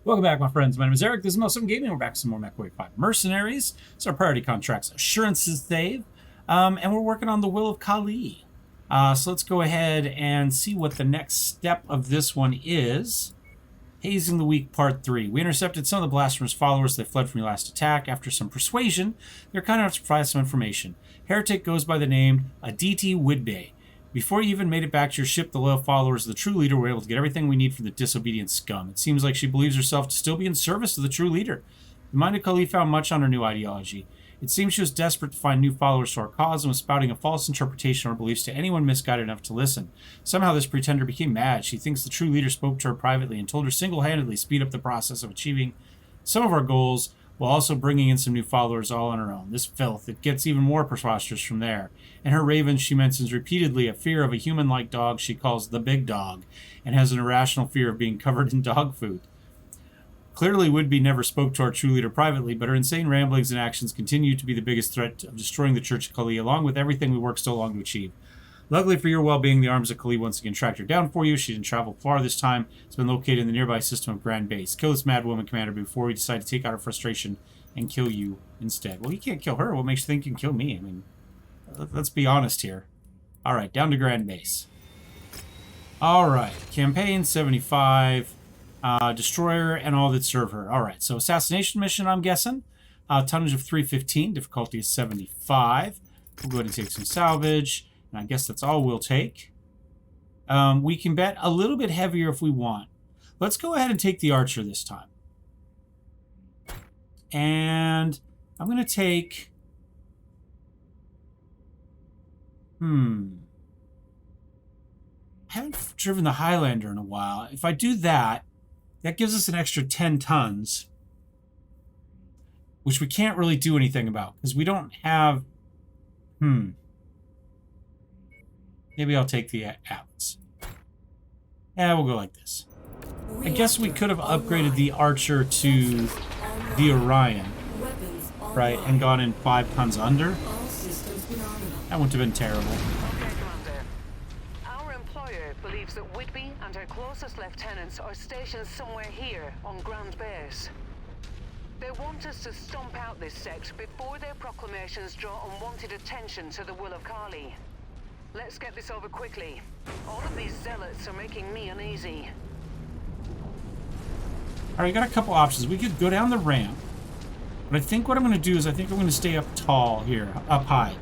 Welcome back, my friends. My name is Eric. This is Most Gaming. We're back with some more MW5 Mercenaries. It's our priority contracts assurances save. And we're working on the Will of Kali. So let's go ahead and see what the next step of this one is. Hazing the Weak, Part 3. We intercepted some of the Blasphemous followers that fled from your last attack. After some persuasion, they're kind enough to provide some information. Heretic goes by the name Aditi Widbay. Before you even made it back to your ship, the loyal followers of the true leader were able to get everything we need from the disobedient scum. It seems like she believes herself to still be in service to the true leader. The mind of Kali found much on her new ideology. It seems she was desperate to find new followers to our cause and was spouting a false interpretation of her beliefs to anyone misguided enough to listen. Somehow this pretender became mad. She thinks the true leader spoke to her privately and told her single-handedly speed up the process of achieving some of our goals while also bringing in some new followers all on her own. This filth, it gets even more preposterous from there. In her ravens, she mentions repeatedly a fear of a human-like dog she calls the big dog, and has an irrational fear of being covered in dog food. Clearly, Woodby never spoke to our true leader privately, but her insane ramblings and actions continue to be the biggest threat of destroying the Church of Kali, along with everything we worked so long to achieve. Luckily for your well-being, the arms of Kali once again tracked her down for you. She didn't travel far this time. It's been located in the nearby system of Grand Base. Kill this mad woman, Commander, before we decide to take out her frustration and kill you instead. Well, you can't kill her. What makes you think you can kill me? I mean, let's be honest here. All right, down to Grand Base. All right, campaign 75, destroyer and all that serve her. All right, so assassination mission, I'm guessing. Tonnage of 315, difficulty is 75. We'll go ahead and take some salvage. And I guess that's all we'll take. We can bet a little bit heavier if we want. Let's go ahead and take the archer this time. And I'm going to take... I haven't driven the Highlander in a while. If I do that, that gives us an extra 10 tons. Which we can't really do anything about. Because we don't have... Maybe I'll take the Atlas. Yeah, we'll go like this. I guess we could have upgraded the Archer to the Orion, right, and gone in 5 tons under. That wouldn't have been terrible. Okay, Commander. Our employer believes that Whitby and her closest lieutenants are stationed somewhere here on Grand Base. They want us to stomp out this sect before their proclamations draw unwanted attention to the Will of Kali. Let's get this over quickly. All of these zealots are making me uneasy. Alright, got a couple options. We could go down the ramp. But I think what I'm going to do is I think I'm going to stay up tall here, up high.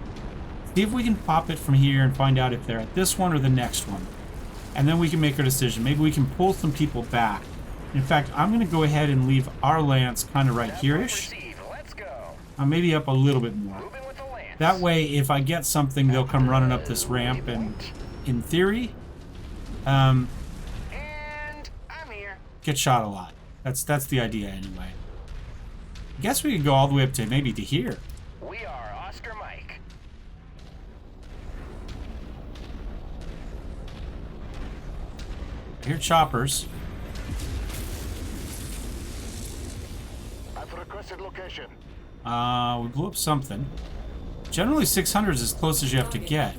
See if we can pop it from here and find out if they're at this one or the next one. And then we can make our decision. Maybe we can pull some people back. In fact, I'm going to go ahead and leave our lance kind of right here-ish. Maybe up a little bit more. That way, if I get something, they'll come running up this ramp, and in theory, And I'm here. get shot a lot. That's the idea anyway. I guess we could go all the way up to maybe to here. We are Oscar Mike. I hear choppers. I've requested location. We blew up something. Generally, 600 is as close as you have to get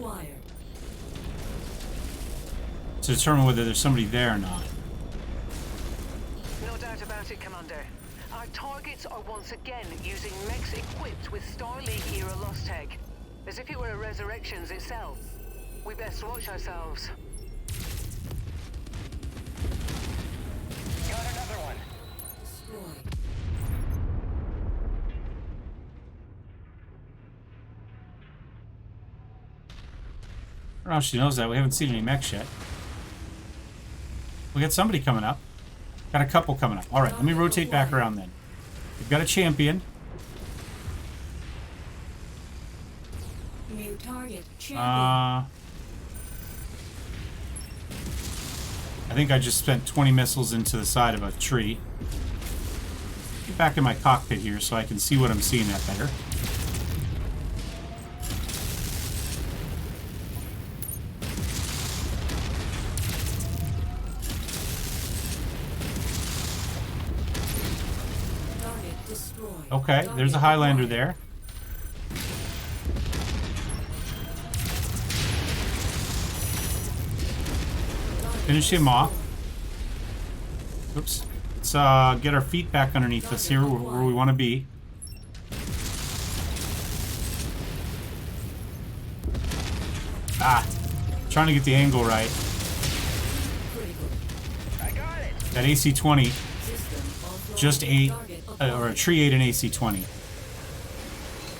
to determine whether there's somebody there or not. No doubt about it, Commander. Our targets are once again using mechs equipped with Star League era lost tech, as if it were a Resurrections itself. We best watch ourselves. Got another one. I don't know if she knows that. We haven't seen any mechs yet. We got somebody coming up. Got a couple coming up. Alright, let me rotate back around then. We've got a champion. New target. I think I just spent 20 missiles into the side of a tree. Get back in my cockpit here so I can see what I'm seeing at better. Okay, there's a Highlander there. Finish him off. Oops. Let's get our feet back underneath us here where we want to be. Trying to get the angle right. That AC-20 just ate, or a tree ate an AC-20.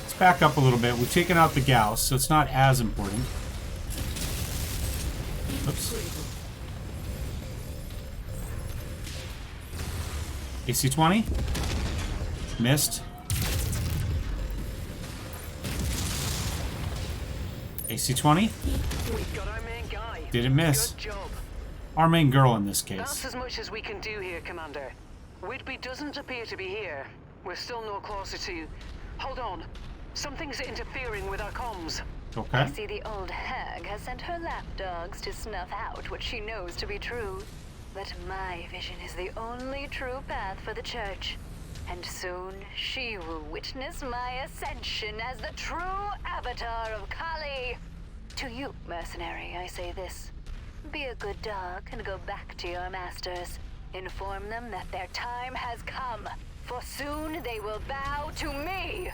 Let's back up a little bit. We've taken out the Gauss, so it's not as important. Oops. AC-20. Missed. AC-20. Didn't miss. Good job. Our main girl in this That's case. as much as we can do here, Commander. Whitby doesn't appear to be here. We're still no closer to... Hold on. Something's interfering with our comms. Okay. I see the old hag has sent her lapdogs to snuff out what she knows to be true. That my vision is the only true path for the Church. And soon she will witness my ascension as the true avatar of Kali. To you, mercenary, I say this. Be a good dog and go back to your masters. Inform them that their time has come, for soon they will bow to me.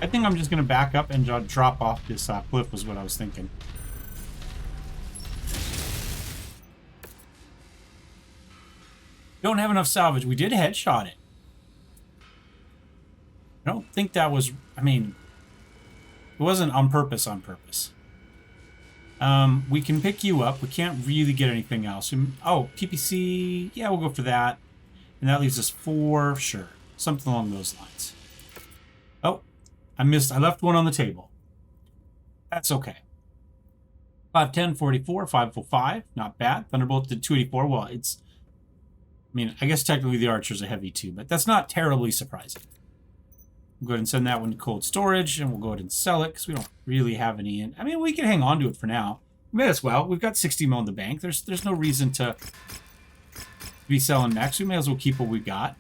I think I'm just going to back up and drop off this cliff was what I was thinking. Don't have enough salvage. We did headshot it. I don't think that was... I mean, it wasn't on purpose. We can pick you up. We can't really get anything else. Oh, PPC. Yeah, we'll go for that. And that leaves us 4. Sure. Something along those lines. Oh, I left one on the table. That's okay. 510, 44, 505. Not bad. Thunderbolt did 284. Well, it's... I mean, I guess technically the Archer's a heavy too, but that's not terribly surprising. We'll go ahead and send that one to cold storage, and we'll go ahead and sell it, because we don't really have any in. I mean, we can hang on to it for now. We may as well. We've got 60 mil in the bank. There's no reason to be selling next. We may as well keep what we've got.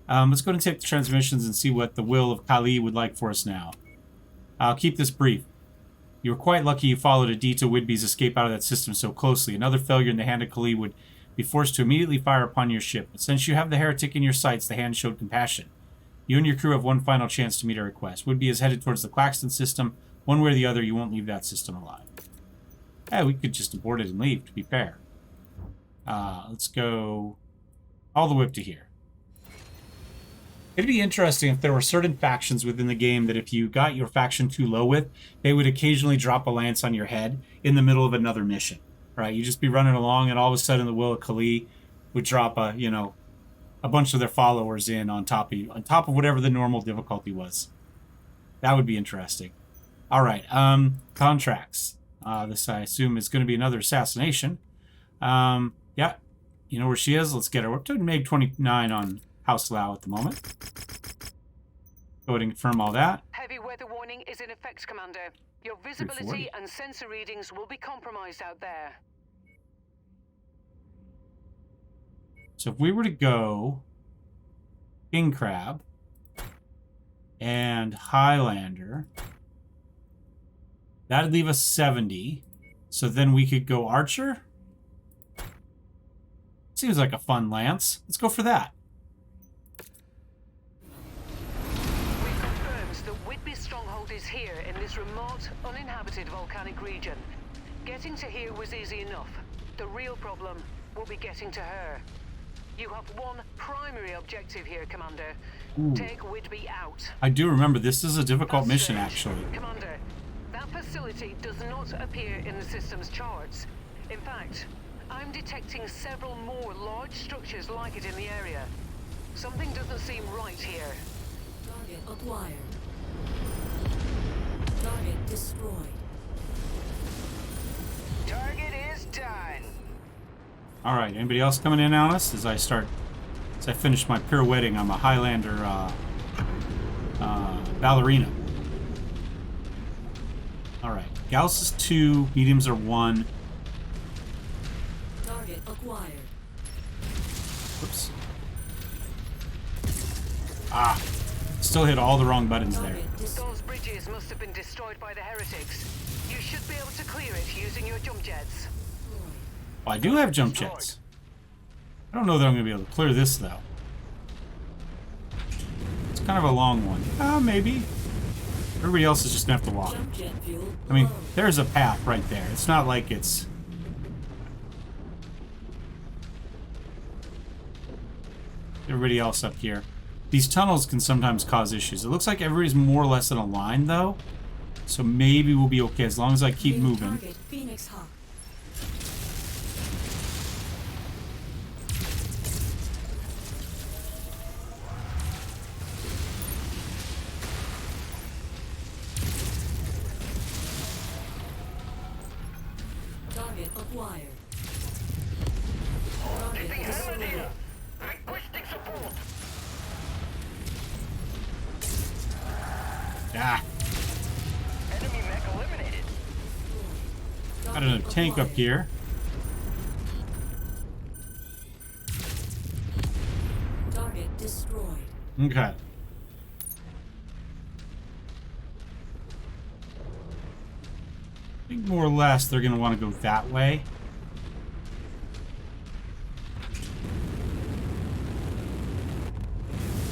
Let's go ahead and take the transmissions and see what the will of Kali would like for us now. I'll keep this brief. You were quite lucky you followed Adita Whitby's escape out of that system so closely. Another failure in the hand of Kali would be forced to immediately fire upon your ship. But since you have the heretic in your sights, the hand showed compassion. You and your crew have one final chance to meet our request. Whitby is headed towards the Claxton system. One way or the other, you won't leave that system alive. Hey, we could just abort it and leave, to be fair. Let's go all the way up to here. It'd be interesting if there were certain factions within the game that if you got your faction too low with, they would occasionally drop a lance on your head in the middle of another mission. Right, you'd just be running along, and all of a sudden, the will of Kali would drop a bunch of their followers in on top of you, on top of whatever the normal difficulty was. That would be interesting. All right, contracts. This I assume is going to be another assassination. Yeah, you know where she is. Let's get her. We're up to Meg 29 on House Liao at the moment. Go ahead and confirm all that. Heavy weather warning is in effect, Commander. Your visibility and sensor readings will be compromised out there. So if we were to go King Crab and Highlander, that'd leave us 70. So then we could go Archer. Seems like a fun lance. Let's go for that. We've confirmed that Whitby's stronghold is here in this remote, uninhabited volcanic region. Getting to here was easy enough. The real problem will be getting to her. You have one primary objective here, Commander. Take Whitby out. I do remember this is a difficult That's mission, strange. actually. Commander, that facility does not appear in the system's charts. In fact, I'm detecting several more large structures like it in the area. Something doesn't seem right here. Target acquired. Target destroyed. Target is done. All right, anybody else coming in on us as I finish my pirouetting? I'm a Highlander ballerina. All right, Gauss is 2, mediums are 1. Target acquired. Whoops. Ah, still hit all the wrong buttons there. Target destroyed. Those bridges must have been destroyed by the heretics. You should be able to clear it using your jump jets. Well, I do have jump jets. I don't know that I'm going to be able to clear this, though. It's kind of a long one. Maybe. Everybody else is just going to have to walk. Jump jet fuel. I mean, low. there's a path right there. It's not like it's... Everybody else up here. These tunnels can sometimes cause issues. It looks like everybody's more or less in a line, though. So maybe we'll be okay as long as I keep New moving. target, Phoenix Hawk. Target acquired. Target destroyed. Ah, Enemy mech eliminated. got another tank up here. Target destroyed. Okay. I think more or less they're going to want to go that way.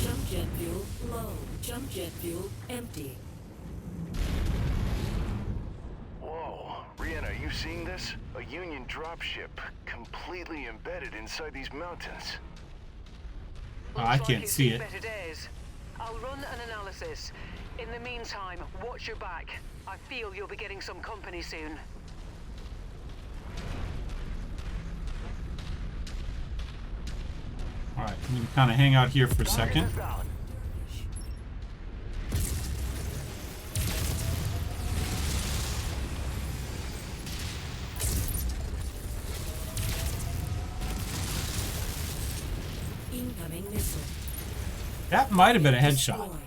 Jump jet fuel low. Jump jet fuel empty. Whoa, Rihanna, are you seeing this? A Union dropship, completely embedded inside these mountains. Oh, I Looks like can't it's see seen it. Better days. I'll run an analysis. In the meantime, watch your back. I feel you'll be getting some company soon. Alright, I'm going to kind of hang out here for a second. Incoming missile. That might have been a headshot. Destroyed.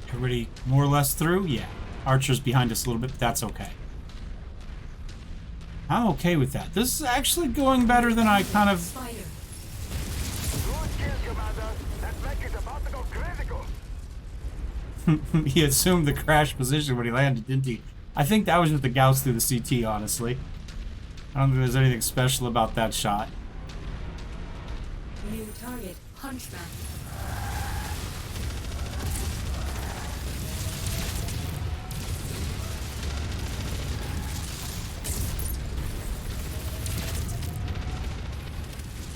Everybody more or less through? Yeah. Archer's behind us a little bit, but that's okay. I'm okay with that. This is actually going better than I kind of... Spider. Good kill, Commander. That mech is about to go critical. He assumed the crash position when he landed, didn't he? I think that was just the gouts through the CT, honestly. I don't think there's anything special about that shot. New target. Hunchback.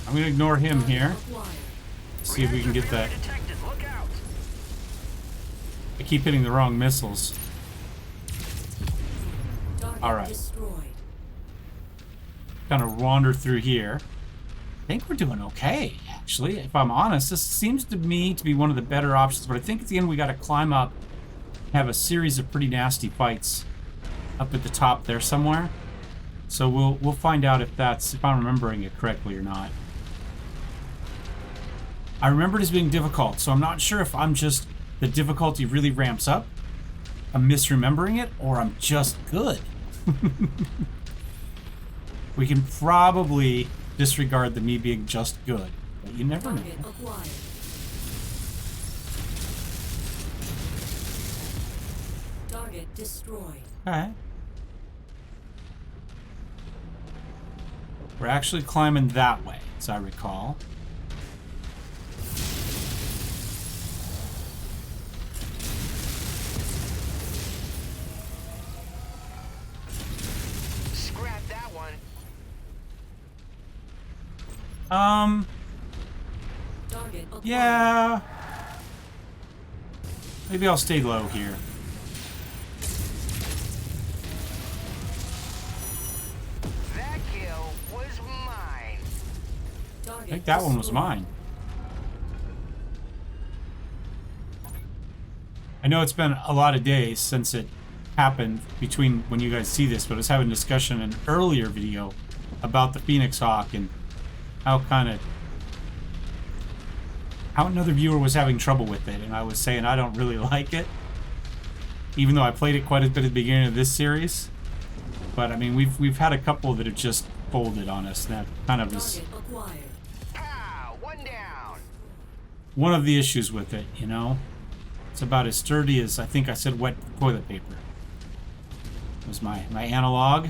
I'm going to ignore him here. Acquired. See if we can get that. Detected, look out. I keep hitting the wrong missiles. Target Alright. destroyed. Kind of wander through here. I think we're doing okay, actually. If I'm honest, this seems to me to be one of the better options, but I think at the end we got to climb up, have a series of pretty nasty fights up at the top there somewhere. So we'll find out if I'm remembering it correctly or not. I remember it as being difficult, so I'm not sure if the difficulty really ramps up, I'm misremembering it, or I'm just good. We can probably disregard the me being just good, but you never know. Target acquired. Target destroyed. Okay. We're actually climbing that way, as I recall. Scrap that one. Target acquired. Yeah. Maybe I'll stay low here. That kill was mine. Target I think that one was destroyed. mine. I know it's been a lot of days since it happened between when you guys see this, but I was having a discussion in an earlier video about the Phoenix Hawk and how another viewer was having trouble with it, and I was saying I don't really like it, even though I played it quite a bit at the beginning of this series. But I mean, we've had a couple that have just folded on us. And that kind of is Target acquired. Pow! One down. one of the issues with it, you know? It's about as sturdy as, I think I said, wet toilet paper. Was my analog.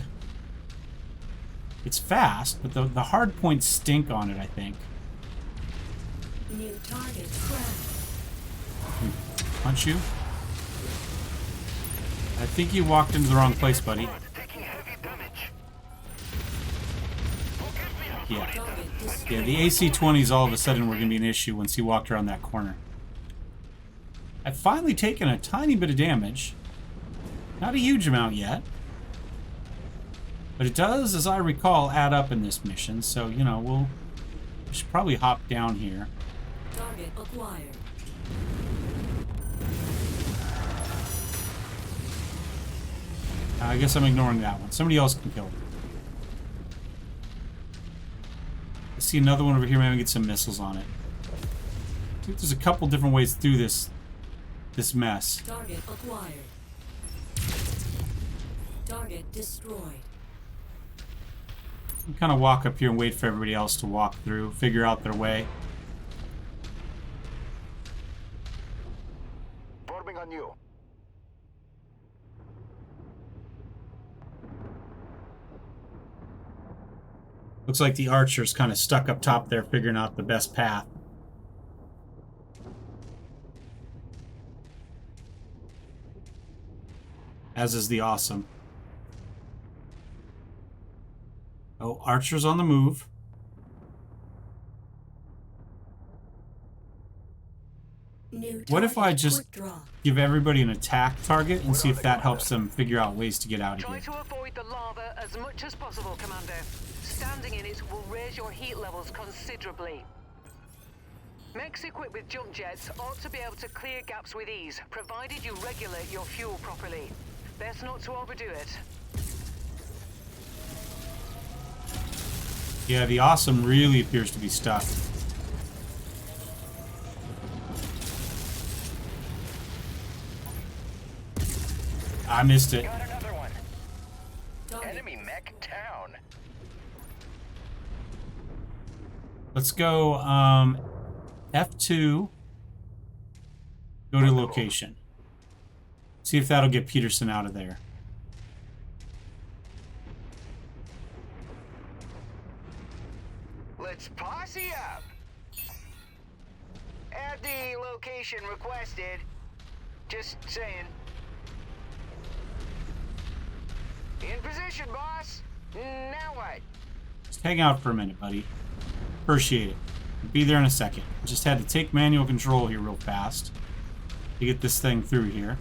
It's fast, but the hard points stink on it, I think. New target tracked. Punch you? I think you walked into the wrong place, buddy. Taking heavy damage. Yeah. Target destroyed. Yeah, the AC-20s all of a sudden were going to be an issue once he walked around that corner. I've finally taken a tiny bit of damage. Not a huge amount yet. But it does, as I recall, add up in this mission. So, you know, we should probably hop down here. Target acquired. I guess I'm ignoring that one. Somebody else can kill it. I see another one over here. Maybe get some missiles on it. I think there's a couple different ways through this mess. Target acquired. Target destroyed. You kind of walk up here and wait for everybody else to walk through, figure out their way. Forming on you. Looks like the archer's kind of stuck up top there, figuring out the best path. As is the awesome. Oh, archer's on the move. New What if I target just quick draw. give everybody an attack target and see if that helps them figure out ways to get out of Try here? to avoid the lava as much as possible, Commander. Standing in it will raise your heat levels considerably. Mechs equipped with jump jets ought to be able to clear gaps with ease, provided you regulate your fuel properly. Best not to overdo it. Yeah, the awesome really appears to be stuck. I missed it. Got another one. Target. Enemy mech down. Let's go F2. Go to location. See if that'll get Peterson out of there. Let's posse up. At the location requested. Just saying. In position, boss. Now what? Just hang out for a minute, buddy. Appreciate it. I'll be there in a second. Just had to take manual control here real fast to get this thing through here.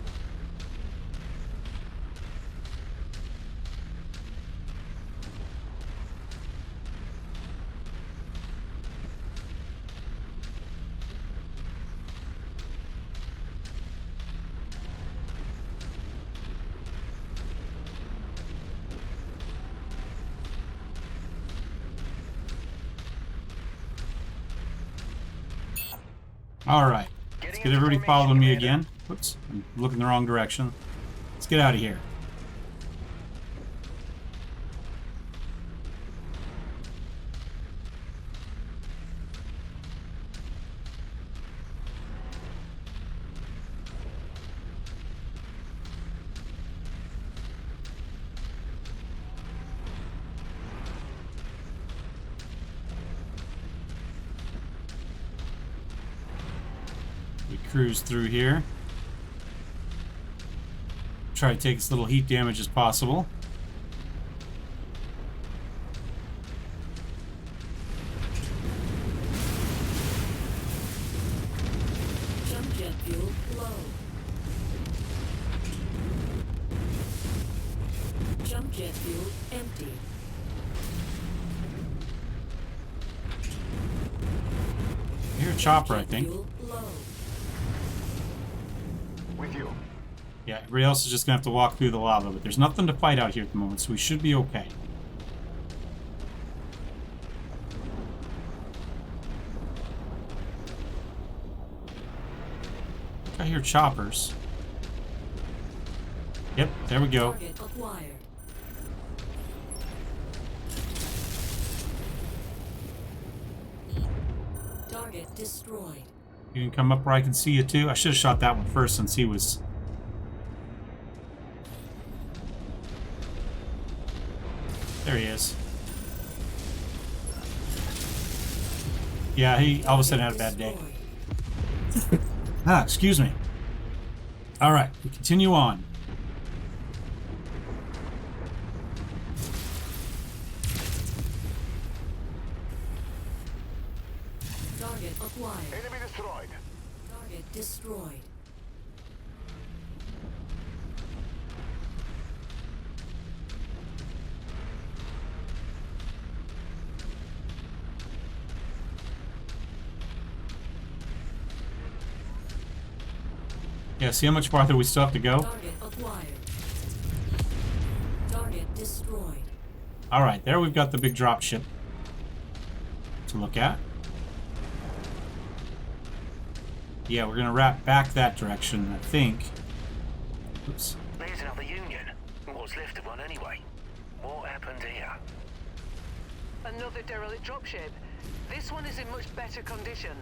Alright. Let's get everybody following me again. Whoops. I'm looking the wrong direction. Let's get out of here. We cruise through here. Try to take as little heat damage as possible. Jump jet fuel low. Jump jet fuel empty. I hear a chopper, I Jet think. fuel low. With you. Yeah, everybody else is just gonna have to walk through the lava, but there's nothing to fight out here at the moment, so we should be okay. I hear choppers. Yep, there we go. Target acquired. Target destroyed. You can come up where I can see you too. I should have shot that one first since he was... There he is. Yeah, he all of a sudden had a bad day. Excuse me. Alright, we continue on. Target acquired. Enemy destroyed. Target destroyed. Yeah, see how much farther we still have to go? Target acquired. Target destroyed. Alright, there we've got the big drop ship to look at. Yeah, we're gonna wrap back that direction, I think. Oops. There's another Union. What's left of one anyway? What happened here? Another derelict dropship. This one is in much better condition.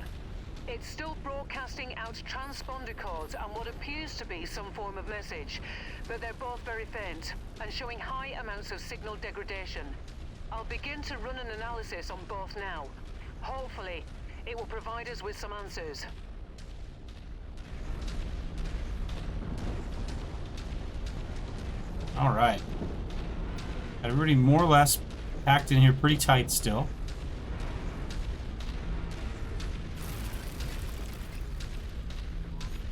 It's still broadcasting out transponder codes and what appears to be some form of message, but they're both very faint and showing high amounts of signal degradation. I'll begin to run an analysis on both now. Hopefully, it will provide us with some answers. Alright. Everybody more or less packed in here pretty tight still.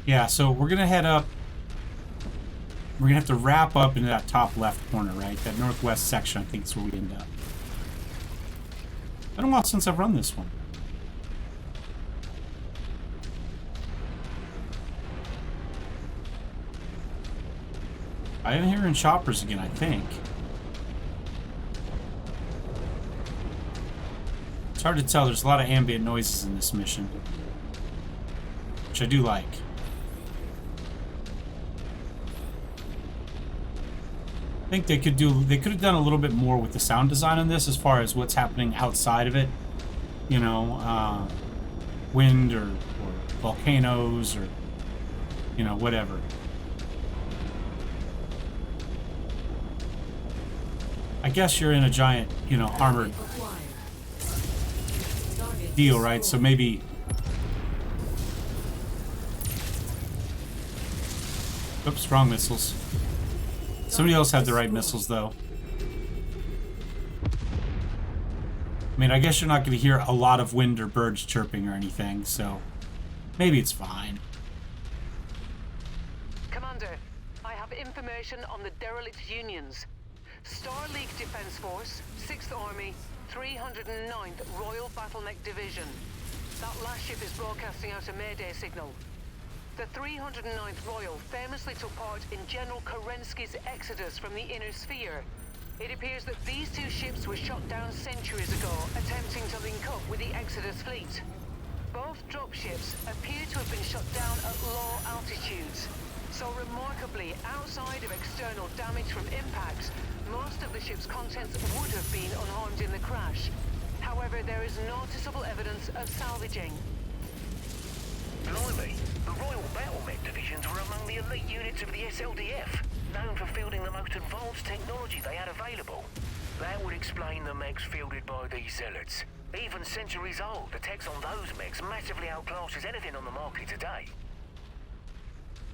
Yeah, so we're gonna head up. We're gonna have to wrap up into that top left corner, right? That northwest section, I think is where we end up. It's been a while since I've run this one. I am hearing choppers again, I think. It's hard to tell. There's a lot of ambient noises in this mission, which I do like. I think they could have done a little bit more with the sound design on this as far as what's happening outside of it. You know, wind or volcanoes or, you know, whatever. I guess you're in a giant, you know, armored deal, right? So maybe... Oops, wrong missiles. Somebody else had the right missiles, though. I mean, I guess you're not going to hear a lot of wind or birds chirping or anything, so maybe it's fine. Commander, I have information on the derelict unions. Star League Defense Force, 6th Army, 309th Royal Battleneck Division. That last ship is broadcasting out a Mayday signal. The 309th Royal famously took part in General Kerensky's exodus from the Inner Sphere. It appears that these two ships were shot down centuries ago, attempting to link up with the Exodus fleet. Both dropships appear to have been shot down at low altitudes. So remarkably, outside of external damage from impacts, most of the ship's contents would have been unharmed in the crash. However, there is noticeable evidence of salvaging. Blimey, the Royal Battlemech divisions were among the elite units of the SLDF, known for fielding the most advanced technology they had available. That would explain the mechs fielded by these zealots. Even centuries old, the techs on those mechs massively outclasses anything on the market today.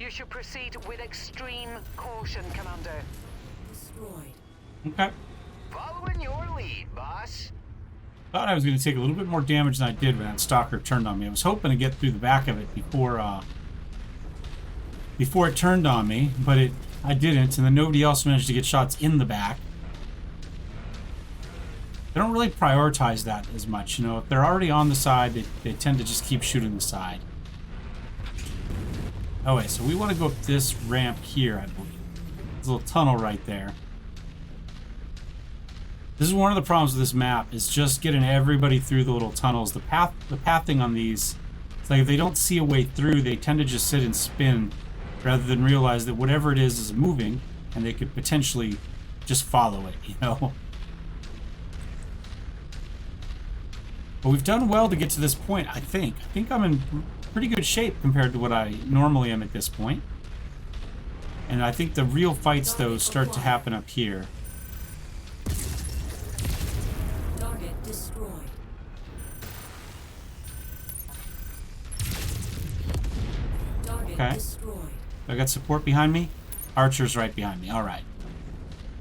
You should proceed with extreme caution, Commander. Destroyed. Okay. Following your lead, boss. Thought I was going to take a little bit more damage than I did when that stalker turned on me. I was hoping to get through the back of it before it turned on me, but I didn't, and then nobody else managed to get shots in the back. They don't really prioritize that as much, you know. If they're already on the side, they tend to just keep shooting the side. Oh wait, so we want to go up this ramp here, I believe. There's a little tunnel right there. This is one of the problems with this map, is just getting everybody through the little tunnels. The pathing on these, it's like if they don't see a way through, they tend to just sit and spin rather than realize that whatever it is moving, and they could potentially just follow it, you know? But we've done well to get to this point, I think. I think I'm in pretty good shape compared to what I normally am at this point. And I think the real fights, though, start to happen up here. Target destroyed. Target Okay. destroyed. I got support behind me. Archer's right behind me. All right.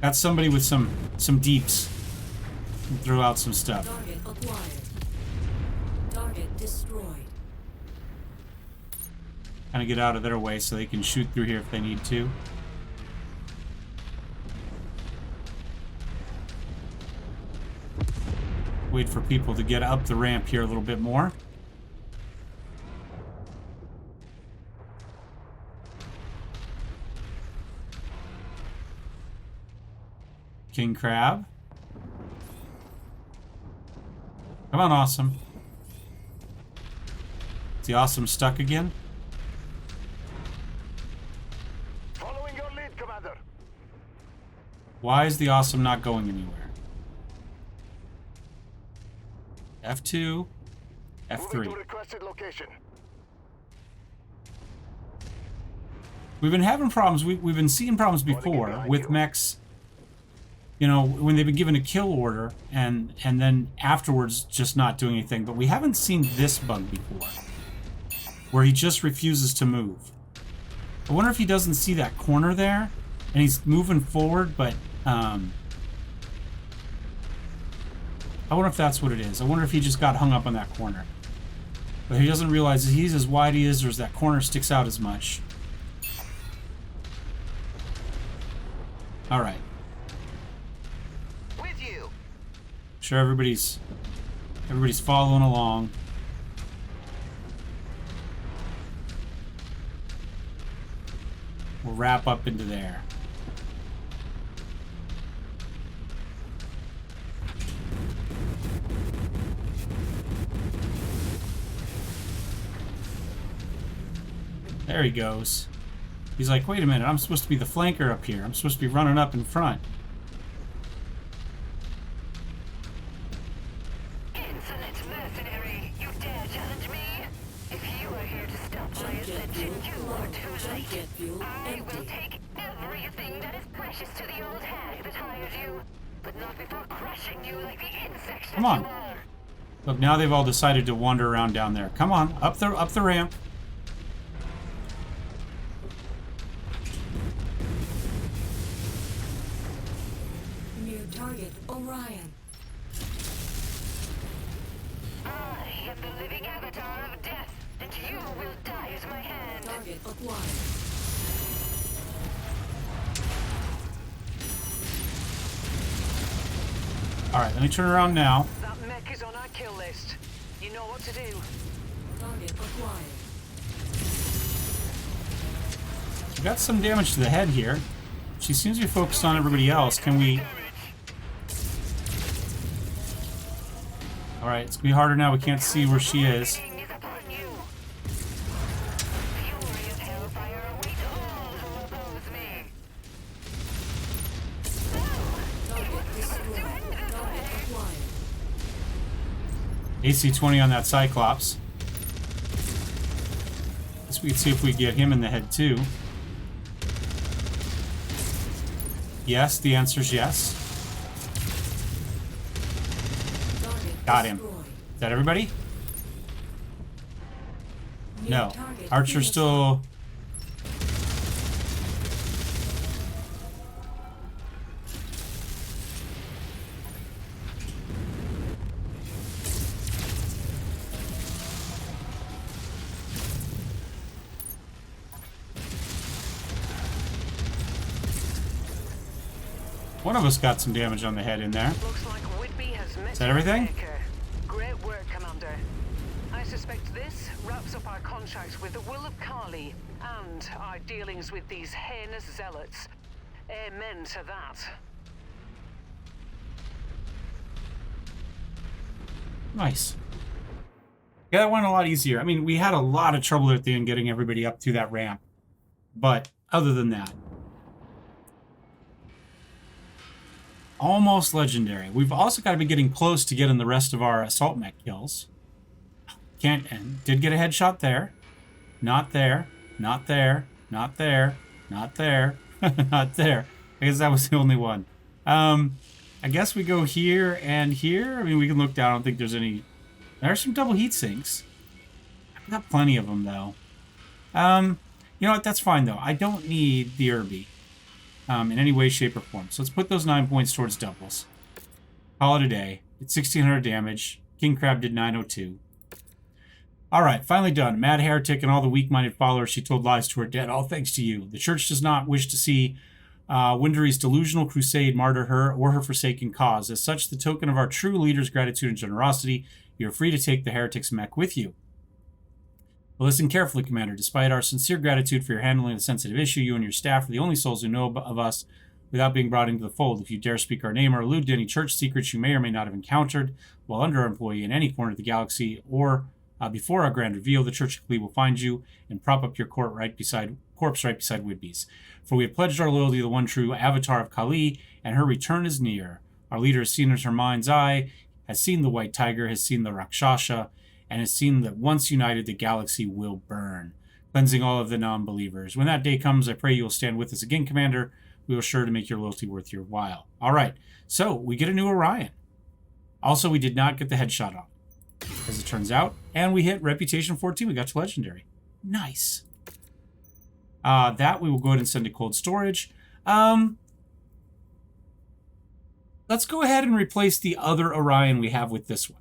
Got somebody with some deeps. Threw out some stuff. Target acquired. Target destroyed. Kind of get out of their way so they can shoot through here if they need to. Wait for people to get up the ramp here a little bit more. King Crab. Come on, Awesome. Is the Awesome stuck again? Following your lead, Commander. Why is the Awesome not going anywhere? F2, Moving F3. to requested location. We've been having problems. We've been seeing problems before with mechs. You know, when they've been given a kill order and then afterwards just not doing anything. But we haven't seen this bug before, where he just refuses to move. I wonder if he doesn't see that corner there, and he's moving forward, but I wonder if that's what it is. I wonder if he just got hung up on that corner. But he doesn't realize that he's as wide he is, or that corner sticks out as much. All right. With you. Sure, everybody's following along. We'll wrap up into there. There he goes. He's like, wait a minute, I'm supposed to be the flanker up here. I'm supposed to be running up in front. Insolent mercenary, you dare challenge me? If you are here to stop my ascension, you are too late. Jet fuel I will empty. take everything that is precious to the old hag that hired you, but not before crushing you like the insect Come that on. you are. Look, now they've all decided to wander around down there. Come on, up the ramp. Near target Orion. I am the living avatar of death, and you will die at my hand. Target acquired. All right, let me turn around now. That mech is on our kill list. You know what to do. Target acquired. We got some damage to the head here. She seems to be focused on everybody else. Can we... All right, it's gonna be harder now. We can't see where she is. King is upon you. Furious hellfire awaits all who oppose me. Target destroyed. Target acquired. AC-20 on that Cyclops. Guess we can see if we get him in the head too. Yes, the answer's yes. Target Got him. destroyed. Is that everybody? Near No. target Archer's field. still... One of us got some damage on the head in there. Looks like Whitby has met Is that everything? its maker. Great work, Commander. I suspect this wraps up our contract with the Will of Kali and our dealings with these heinous zealots. Amen to that. Nice. Yeah, that went a lot easier. I mean, we had a lot of trouble at the end getting everybody up through that ramp. But other than that, almost legendary. We've also got to be getting close to getting the rest of our assault mech kills. Can't, and did get a headshot there. Not there. Not there. Not there. Not there. Not there. I guess that was the only one. I guess we go here and here. I mean, we can look down. I don't think there's any... There are some double heat sinks. I've got plenty of them, though. You know what? That's fine, though. I don't need the Irby in any way, shape, or form. So let's put those 9 points towards doubles. Call it a day. It's 1,600 damage. King Crab did 902. All right, finally done. Mad heretic and all the weak-minded followers she told lies to her dead, all thanks to you. The church does not wish to see Windery's delusional crusade martyr her or her forsaken cause. As such, the token of our true leader's gratitude and generosity, you are free to take the heretic's mech with you. But listen carefully, Commander. Despite our sincere gratitude for your handling of the sensitive issue, you and your staff are the only souls who know of us without being brought into the fold. If you dare speak our name or allude to any church secrets you may or may not have encountered while under our employee in any corner of the galaxy or before our grand reveal, the Church of Kali will find you and prop up your corpse right beside Whidbey's. For we have pledged our loyalty to the one true avatar of Kali, and her return is near. Our leader has seen her mind's eye, has seen the white tiger, has seen the Rakshasa, and has seen that once united, the galaxy will burn, cleansing all of the non-believers. When that day comes, I pray you will stand with us again, Commander. We will sure to make your loyalty worth your while. All right, so we get a new Orion. Also, we did not get the headshot on, as it turns out. And we hit Reputation 14. We got to Legendary. Nice. That we will go ahead and send to cold storage. Let's go ahead and replace the other Orion we have with this one.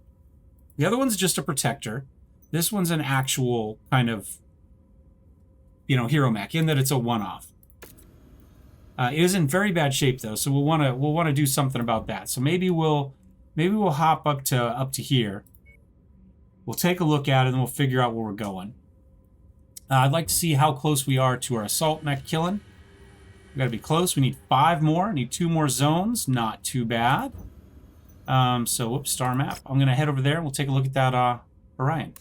The other one's just a protector. This one's an actual kind of, hero mech, in that it's a one-off. It is in very bad shape though, so we'll want to do something about that. So maybe we'll hop up to here. We'll take a look at it and we'll figure out where we're going. I'd like to see how close we are to our assault mech killing. We gotta be close. We need 5 more. Need 2 more zones. Not too bad. So whoops, star map. I'm gonna head over there and we'll take a look at that Orion.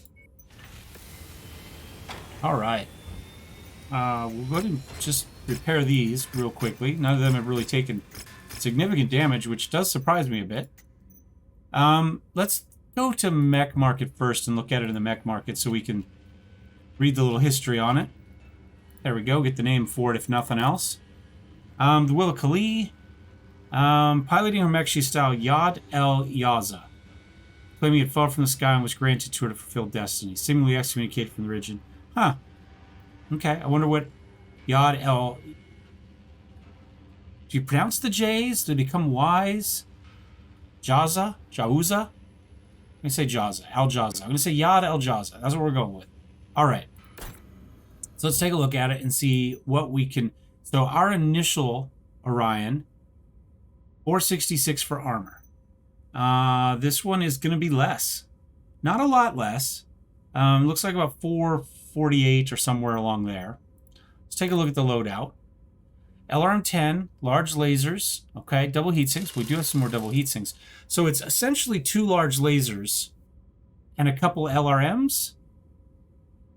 All right. We'll go ahead and just repair these real quickly. None of them have really taken significant damage, which does surprise me a bit. Let's go to mech market first and look at it in the mech market so we can read the little history on it. There we go. Get the name for it if nothing else. The Will of Kali. Piloting her mech, she styled Yad El Yaza, claiming it fell from the sky and was granted to her to fulfill destiny, seemingly excommunicated from the region. Huh. Okay, I wonder what Yad El... Do you pronounce the J's? Do they become Y's? Jaza? Jauza? I'm going to say Jaza. Al Jaza. I'm going to say Yad El Jaza. That's what we're going with. All right. So let's take a look at it and see what we can... So our initial Orion, 466 for armor. This one is going to be less. Not a lot less. Looks like about 448 or somewhere along there. Let's take a look at the loadout. LRM-10, large lasers. Okay, double heat sinks. We do have some more double heat sinks. So it's essentially 2 large lasers and a couple LRMs.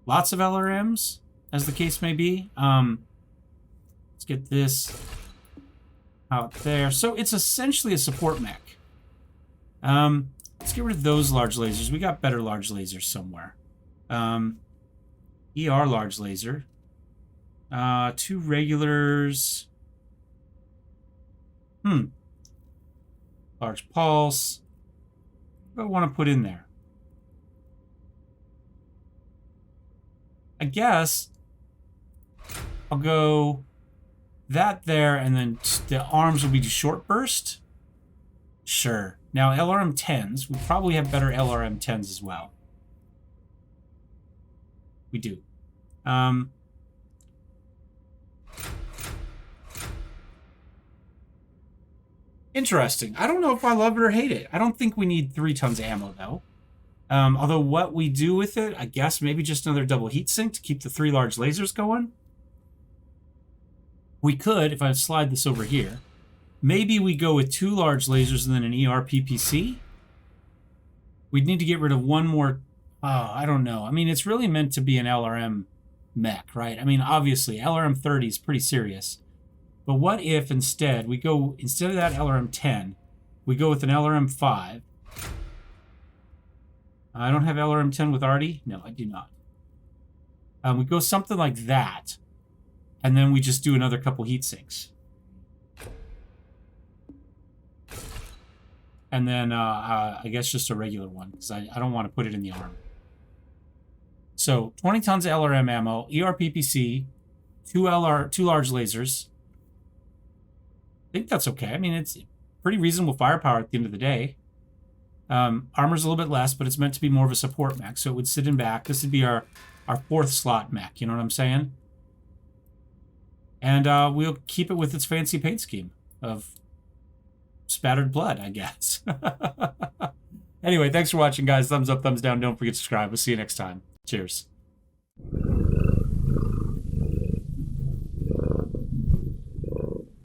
Lots of LRMs, as the case may be. Let's get this out there. So it's essentially a support mech. Let's get rid of those large lasers. We got better large lasers somewhere. ER large laser. 2 regulars. Large pulse. What do I want to put in there? I guess I'll go that there, and then the arms will be short burst. Sure. Now LRM-10s, we probably have better LRM-10s as well. We do. Interesting. I don't know if I love it or hate it. I don't think we need 3 tons of ammo, though. Although what we do with it, I guess maybe just another double heat sink to keep the 3 large lasers going. We could, if I slide this over here, maybe we go with 2 large lasers and then an ER PPC. We'd need to get rid of 1 more. I don't know. I mean, it's really meant to be an LRM mech, right? I mean, obviously, LRM-30 is pretty serious. But what if instead we go, instead of that LRM-10, we go with an LRM-5? I don't have LRM-10 with Artie? No, I do not. We go something like that. And then we just do another couple heat sinks. And then I guess just a regular one, because I don't want to put it in the arm. So 20 tons of LRM ammo, ERPPC, two large lasers. I think that's okay. I mean, it's pretty reasonable firepower at the end of the day. Armor's a little bit less, but it's meant to be more of a support mech, so it would sit in back. This would be our fourth slot mech, you know what I'm saying? And we'll keep it with its fancy paint scheme of spattered blood, I guess. Anyway, thanks for watching, guys. Thumbs up, thumbs down. Don't forget to subscribe. We'll see you next time. Cheers.